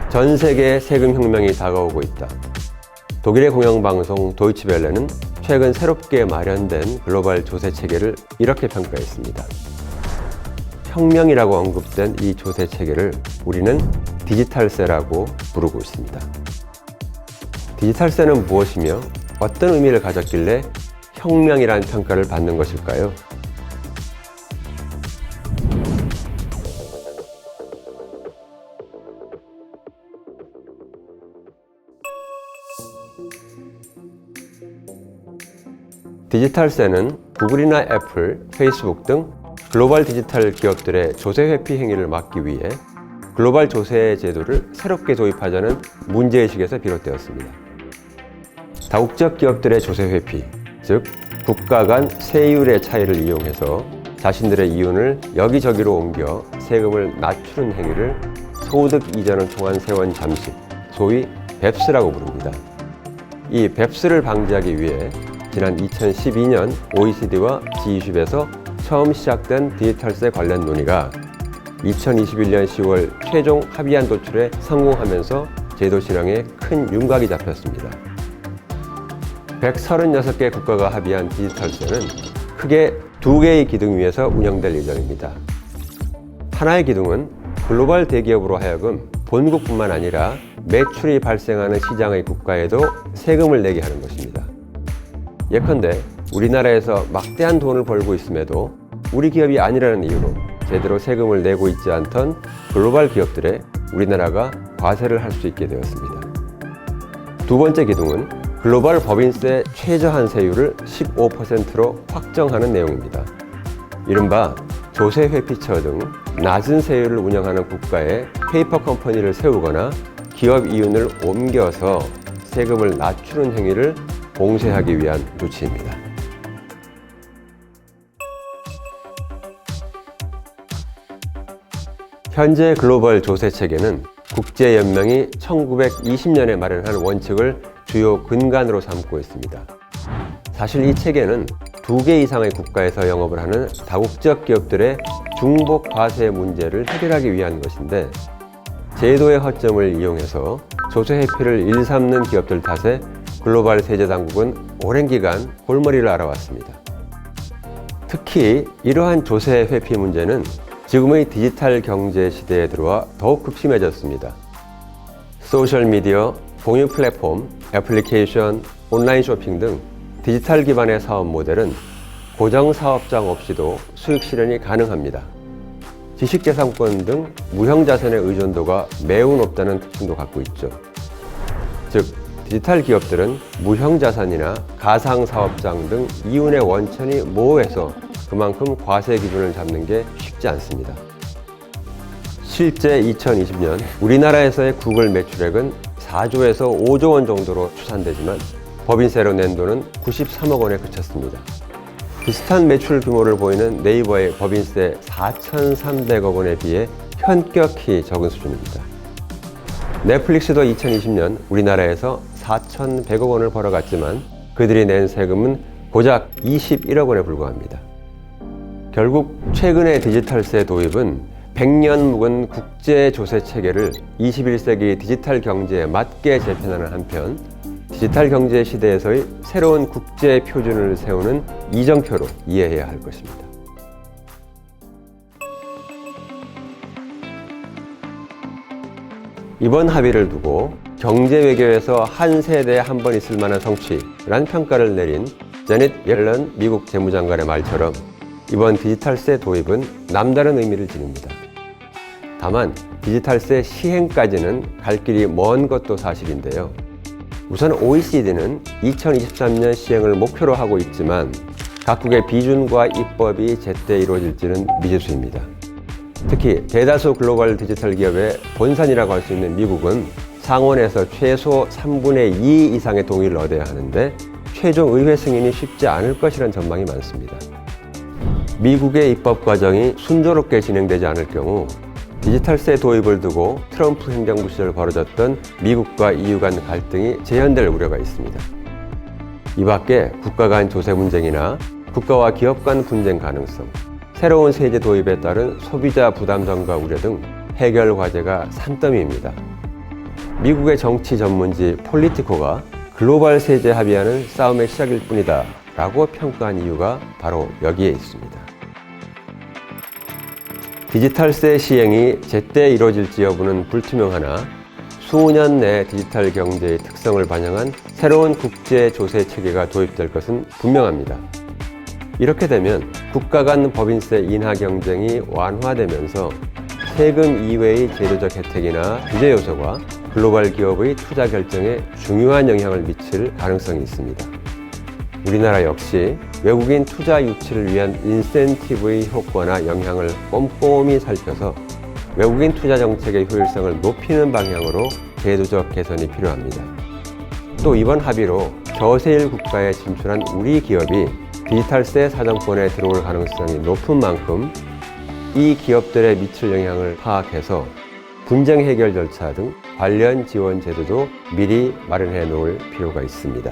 전 세계 세금 혁명이 다가오고 있다. 독일의 공영방송 도이치벨레는 최근 새롭게 마련된 글로벌 조세 체계를 이렇게 평가했습니다. 혁명이라고 언급된 이 조세 체계를 우리는 디지털세라고 부르고 있습니다. 디지털세는 무엇이며 어떤 의미를 가졌길래 혁명이라는 평가를 받는 것일까요? 디지털세는 구글이나 애플, 페이스북 등 글로벌 디지털 기업들의 조세 회피 행위를 막기 위해 글로벌 조세 제도를 새롭게 도입하자는 문제의식에서 비롯되었습니다. 다국적 기업들의 조세 회피, 즉 국가 간 세율의 차이를 이용해서 자신들의 이윤을 여기저기로 옮겨 세금을 낮추는 행위를 소득 이전을 통한 세원 잠식, 소위 뱁스라고 부릅니다. 이 뱁스를 방지하기 위해 지난 2012년 OECD와 G20에서 처음 시작된 디지털세 관련 논의가 2021년 10월 최종 합의안 도출에 성공하면서 제도 실행에 큰 윤곽이 잡혔습니다. 136개 국가가 합의한 디지털세는 크게 두 개의 기둥 위에서 운영될 예정입니다. 하나의 기둥은 글로벌 대기업으로 하여금 본국뿐만 아니라 매출이 발생하는 시장의 국가에도 세금을 내게 하는 것입니다. 예컨대 우리나라에서 막대한 돈을 벌고 있음에도 우리 기업이 아니라는 이유로 제대로 세금을 내고 있지 않던 글로벌 기업들에 우리나라가 과세를 할 수 있게 되었습니다. 두 번째 기둥은 글로벌 법인세 최저한 세율을 15%로 확정하는 내용입니다. 이른바 조세 회피처 등 낮은 세율을 운영하는 국가에 페이퍼 컴퍼니를 세우거나 기업 이윤을 옮겨서 세금을 낮추는 행위를 봉쇄하기 위한 조치입니다. 현재 글로벌 조세 체계는 국제연맹이 1920년에 마련한 원칙을 주요 근간으로 삼고 있습니다. 사실 이 체계는 2개 이상의 국가에서 영업을 하는 다국적 기업들의 중복 과세 문제를 해결하기 위한 것인데, 제도의 허점을 이용해서 조세 회피를 일삼는 기업들 탓에 글로벌 세제 당국은 오랜 기간 골머리를 앓아왔습니다. 특히 이러한 조세 회피 문제는 지금의 디지털 경제 시대에 들어와 더욱 극심해졌습니다. 소셜미디어, 공유 플랫폼, 애플리케이션, 온라인 쇼핑 등 디지털 기반의 사업 모델은 고정 사업장 없이도 수익 실현이 가능합니다. 지식재산권 등 무형자산의 의존도가 매우 높다는 특징도 갖고 있죠. 즉, 디지털 기업들은 무형자산이나 가상사업장 등 이윤의 원천이 모호해서 그만큼 과세 기준을 잡는 게 쉽지 않습니다. 실제 2020년 우리나라에서의 구글 매출액은 4조에서 5조 원 정도로 추산되지만 법인세로 낸 돈은 93억 원에 그쳤습니다. 비슷한 매출 규모를 보이는 네이버의 법인세 4,300억 원에 비해 현격히 적은 수준입니다. 넷플릭스도 2020년 우리나라에서 4,100억 원을 벌어갔지만 그들이 낸 세금은 고작 21억 원에 불과합니다. 결국 최근의 디지털세 도입은 100년 묵은 국제 조세 체계를 21세기 디지털 경제에 맞게 재편하는 한편, 디지털 경제 시대에서의 새로운 국제 표준을 세우는 이정표로 이해해야 할 것입니다. 이번 합의를 두고 경제 외교에서 한 세대에 한 번 있을 만한 성취라는 평가를 내린 제닛 옐런 미국 재무장관의 말처럼 이번 디지털세 도입은 남다른 의미를 지닙니다. 다만 디지털세 시행까지는 갈 길이 먼 것도 사실인데요. 우선 OECD는 2023년 시행을 목표로 하고 있지만 각국의 비준과 입법이 제때 이루어질지는 미지수입니다. 특히 대다수 글로벌 디지털 기업의 본산이라고 할 수 있는 미국은 상원에서 최소 3분의 2 이상의 동의를 얻어야 하는데 최종 의회 승인이 쉽지 않을 것이라는 전망이 많습니다. 미국의 입법 과정이 순조롭게 진행되지 않을 경우 디지털세 도입을 두고 트럼프 행정부 시절 벌어졌던 미국과 EU 간 갈등이 재현될 우려가 있습니다. 이 밖에 국가 간 조세 분쟁이나 국가와 기업 간 분쟁 가능성, 새로운 세제 도입에 따른 소비자 부담 전가 우려 등 해결 과제가 산더미입니다. 미국의 정치 전문지 폴리티코가 글로벌 세제 합의안은 싸움의 시작일 뿐이다 라고 평가한 이유가 바로 여기에 있습니다. 디지털세 시행이 제때 이루어질지 여부는 불투명하나 수년 내 디지털 경제의 특성을 반영한 새로운 국제 조세 체계가 도입될 것은 분명합니다. 이렇게 되면 국가 간 법인세 인하 경쟁이 완화되면서 세금 이외의 제도적 혜택이나 규제 요소가 글로벌 기업의 투자 결정에 중요한 영향을 미칠 가능성이 있습니다. 우리나라 역시 외국인 투자 유치를 위한 인센티브의 효과나 영향을 꼼꼼히 살펴서 외국인 투자 정책의 효율성을 높이는 방향으로 제도적 개선이 필요합니다. 또 이번 합의로 저세율 국가에 진출한 우리 기업이 디지털세 사정권에 들어올 가능성이 높은 만큼 이 기업들에 미칠 영향을 파악해서 분쟁 해결 절차 등 관련 지원 제도도 미리 마련해 놓을 필요가 있습니다.